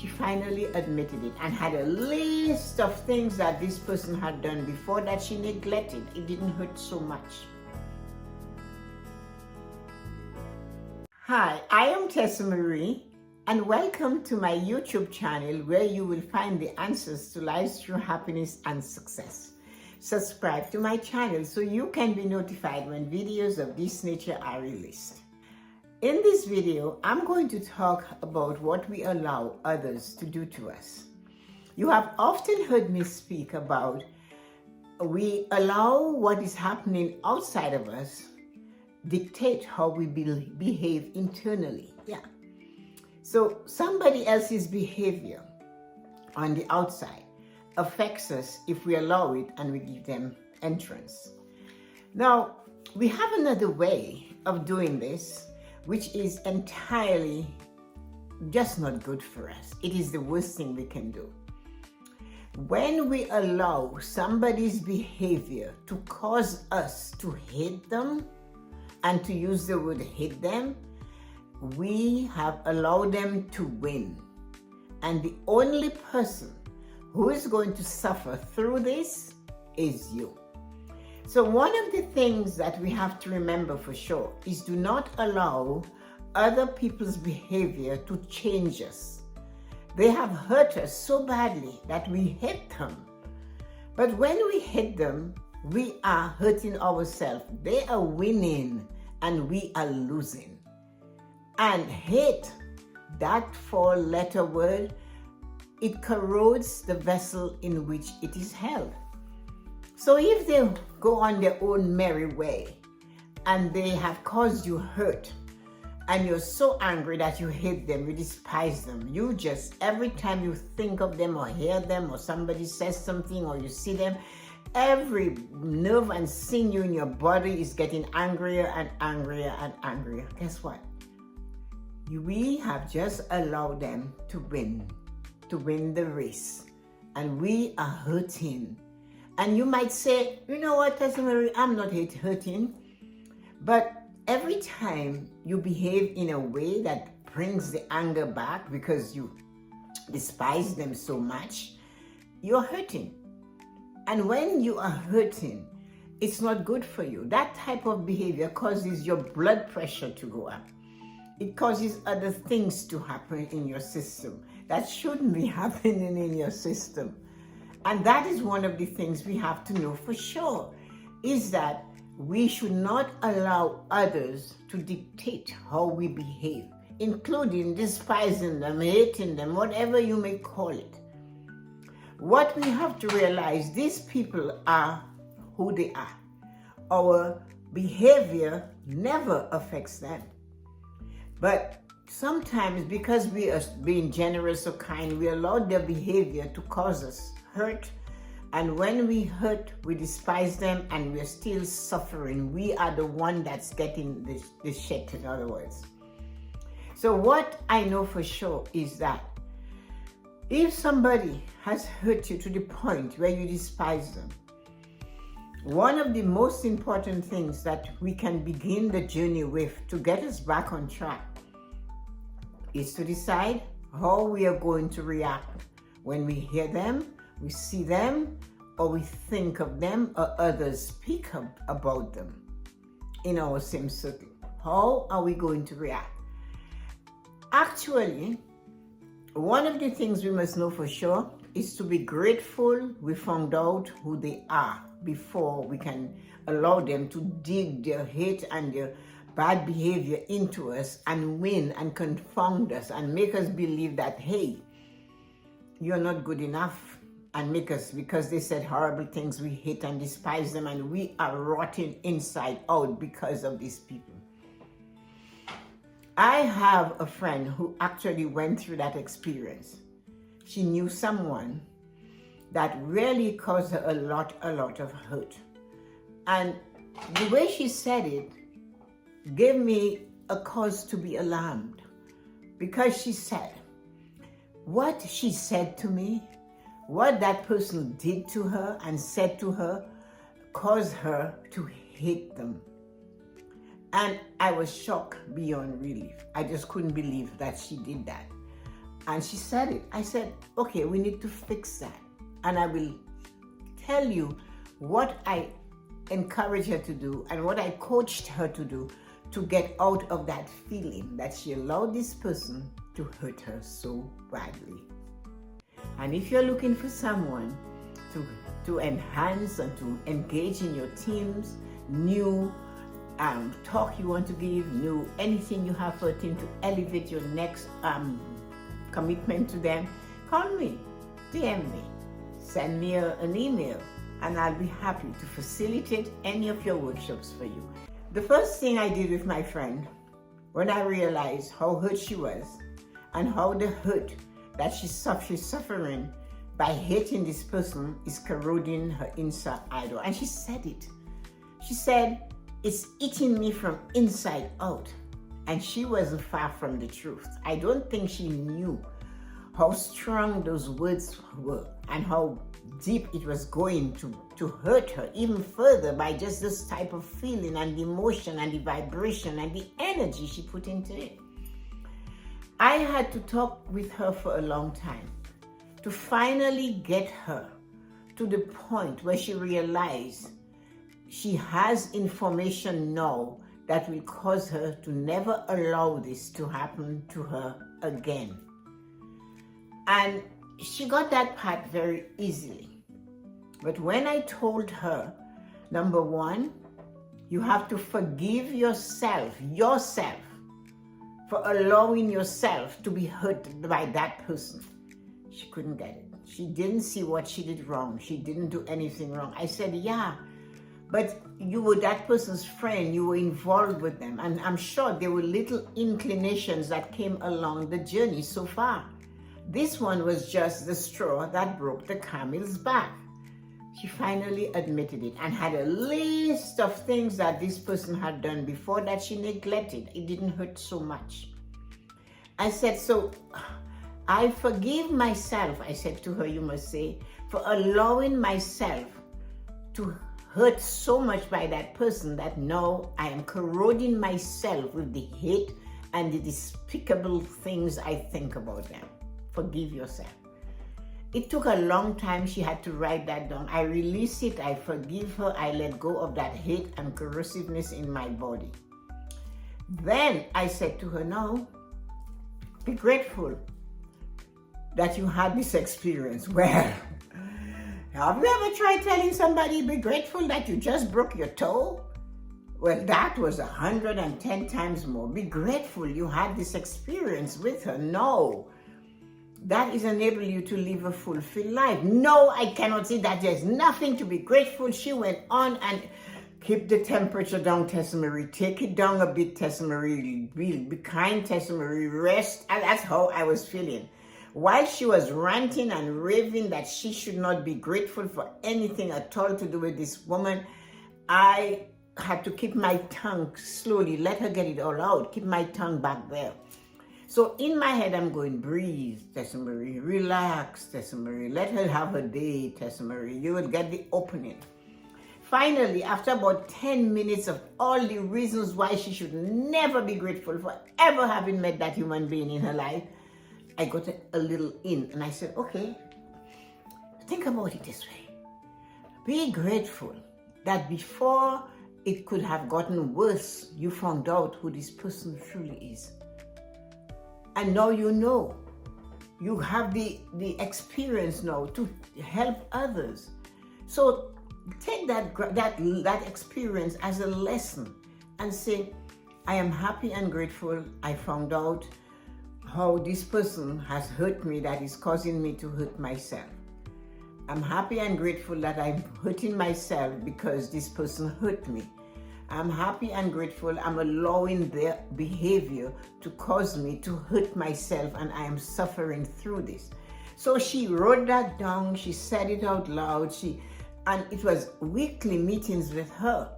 she finally admitted it and had a list of things that this person had done before that she neglected. It didn't hurt so much. Hi, I am Tessa-Marie, and welcome to my YouTube channel where you will find the answers to life's true happiness and success. Subscribe to my channel so you can be notified when videos of this nature are released. In this video, I'm going to talk about what we allow others to do to us. You have often heard me speak about we allow what is happening outside of us dictate how we behave internally. Yeah. So somebody else's behavior on the outside affects us if we allow it and we give them entrance. Now, we have another way of doing this, which is entirely just not good for us. It is the worst thing we can do. When we allow somebody's behavior to cause us to hate them, and to use the word hate them, we have allowed them to win. And the only person who is going to suffer through this is you. So one of the things that we have to remember for sure is do not allow other people's behavior to change us. They have hurt us so badly that we hate them. But when we hate them, we are hurting ourselves. They are winning and we are losing. And hate, that four-letter word, it corrodes the vessel in which it is held. So if they go on their own merry way and they have caused you hurt and you're so angry that you hate them, you despise them, you just, every time you think of them or hear them or somebody says something or you see them, every nerve and sinew in your body is getting angrier and angrier and angrier. Guess what? We have just allowed them to win the race. And we are hurting. And you might say, you know what, Tessa-Marie, I'm not hurting. But every time you behave in a way that brings the anger back because you despise them so much, you're hurting. And when you are hurting, it's not good for you. That type of behavior causes your blood pressure to go up. It causes other things to happen in your system that shouldn't be happening in your system. And that is one of the things we have to know for sure, is that we should not allow others to dictate how we behave, including despising them, hating them, whatever you may call it. What we have to realize, these people are who they are. Our behavior never affects them. But sometimes because we are being generous or kind, we allow their behavior to cause us hurt. And when we hurt, we despise them and we're still suffering. We are the one that's getting the shit, in other words. So what I know for sure is that if somebody has hurt you to the point where you despise them, one of the most important things that we can begin the journey with to get us back on track is to decide how we are going to react when we hear them, we see them, or we think of them, or others speak about them in our same circle. How are we going to react? Actually, one of the things we must know for sure is to be grateful we found out who they are before we can allow them to dig their hate and their bad behavior into us and win and confound us and make us believe that, hey, you're not good enough, and make us, because they said horrible things, we hate and despise them, and we are rotting inside out because of these people. I have a friend who actually went through that experience. She knew someone that really caused her a lot of hurt. And the way she said it gave me a cause to be alarmed, because she said, what she said to me, what that person did to her and said to her, caused her to hate them. And I was shocked beyond relief. I just couldn't believe that she did that. And she said it. I said, okay, we need to fix that. And I will tell you what I encouraged her to do and what I coached her to do to get out of that feeling that she allowed this person to hurt her so badly. And if you're looking for someone to enhance and to engage in your teams, new talk you want to give, new anything you have for a team to elevate your next commitment to them, call me, DM me, send me an email, and I'll be happy to facilitate any of your workshops for you. The first thing I did with my friend, when I realized how hurt she was and how the hurt that she's suffering by hating this person is corroding her inside idol. And she said it. She said, it's eating me from inside out. And she wasn't far from the truth. I don't think she knew how strong those words were and how deep it was going to hurt her even further by just this type of feeling and the emotion and the vibration and the energy she put into it. I had to talk with her for a long time to finally get her to the point where she realized she has information now that will cause her to never allow this to happen to her again. And she got that part very easily. But when I told her, number one, you have to forgive yourself for allowing yourself to be hurt by that person. She couldn't get it. She didn't see what she did wrong. She didn't do anything wrong. I said, yeah, but you were that person's friend. You were involved with them. And I'm sure there were little inclinations that came along the journey so far. This one was just the straw that broke the camel's back. She finally admitted it and had a list of things that this person had done before that she neglected. It didn't hurt so much. I said, so I forgive myself, I said to her, you must say, for allowing myself to hurt so much by that person that now I am corroding myself with the hate and the despicable things I think about them. Forgive yourself. It took a long time. She had to write that down. I release it. I forgive her. I let go of that hate and corrosiveness in my body. Then I said to her, no, be grateful that you had this experience. Well, have you ever tried telling somebody, be grateful that you just broke your toe? Well, that was 110 times more. Be grateful you had this experience with her. No. That is enabling you to live a fulfilled life. No, I cannot say that there's nothing to be grateful. She went on and keep the temperature down, Tessa-Marie. Take it down a bit, Tessa-Marie. Be kind, Tessa-Marie. Rest. And that's how I was feeling. While she was ranting and raving that she should not be grateful for anything at all to do with this woman, I had to keep my tongue slowly, let her get it all out, keep my tongue back there. So in my head, I'm going, breathe, Tessa-Marie, relax, Tessa-Marie, let her have her day, Tessa-Marie, you will get the opening. Finally, after about 10 minutes of all the reasons why she should never be grateful for ever having met that human being in her life, I got a little in and I said, okay, think about it this way. Be grateful that before it could have gotten worse, you found out who this person truly is. And now you know. You have the experience now to help others. So take that experience as a lesson and say, I am happy and grateful I found out how this person has hurt me that is causing me to hurt myself. I'm happy and grateful that I'm hurting myself because this person hurt me. I'm happy and grateful I'm allowing their behavior to cause me to hurt myself and I am suffering through this. So she wrote that down, she said it out loud, and it was weekly meetings with her,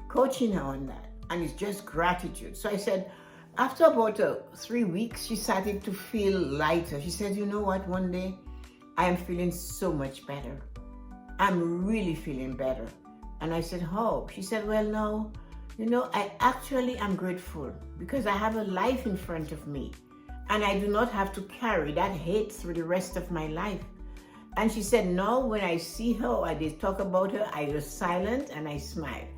coaching her on that, and it's just gratitude. So I said, after about 3 weeks, she started to feel lighter. She said, you know what, one day I am feeling so much better. I'm really feeling better. And I said, how? She said, well, no, I actually am grateful because I have a life in front of me. and I do not have to carry that hate through the rest of my life. And she said, no, when I see her or they talk about her, I was silent and I smile.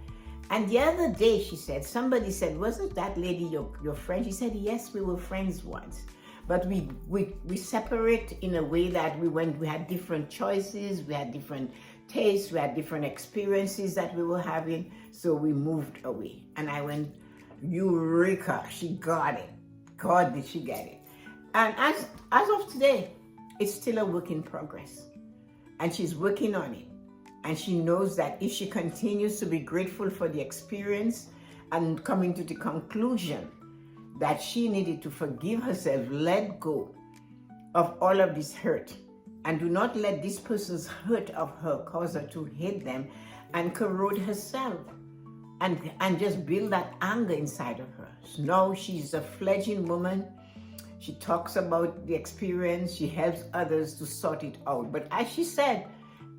And the other day, she said, somebody said, wasn't that lady your friend? She said, yes, we were friends once. But we separate in a way that we had different choices, we had different tastes, we had different experiences that we were having. So we moved away. And I went, Eureka, she got it. God, did she get it. And as of today, it's still a work in progress. And she's working on it. And she knows that if she continues to be grateful for the experience and coming to the conclusion that she needed to forgive herself, let go of all of this hurt, and do not let this person's hurt of her cause her to hate them and corrode herself and just build that anger inside of her. So now she's a fledgling woman. She talks about the experience. She helps others to sort it out. But as she said,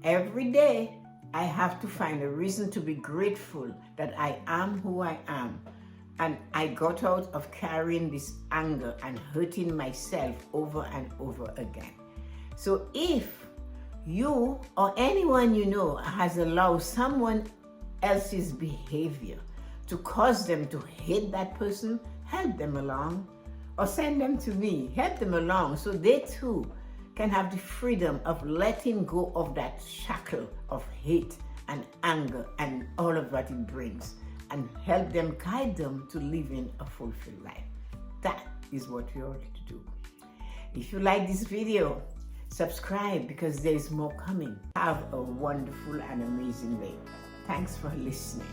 every day I have to find a reason to be grateful that I am who I am. And I got out of carrying this anger and hurting myself over and over again. So if you or anyone you know has allowed someone else's behavior to cause them to hate that person, help them along or send them to me. Help them along so they too can have the freedom of letting go of that shackle of hate and anger and all of what it brings, and help them, guide them to living a fulfilled life. That is what we ought to do. If you like this video, subscribe because there is more coming. Have a wonderful and amazing day. Thanks for listening.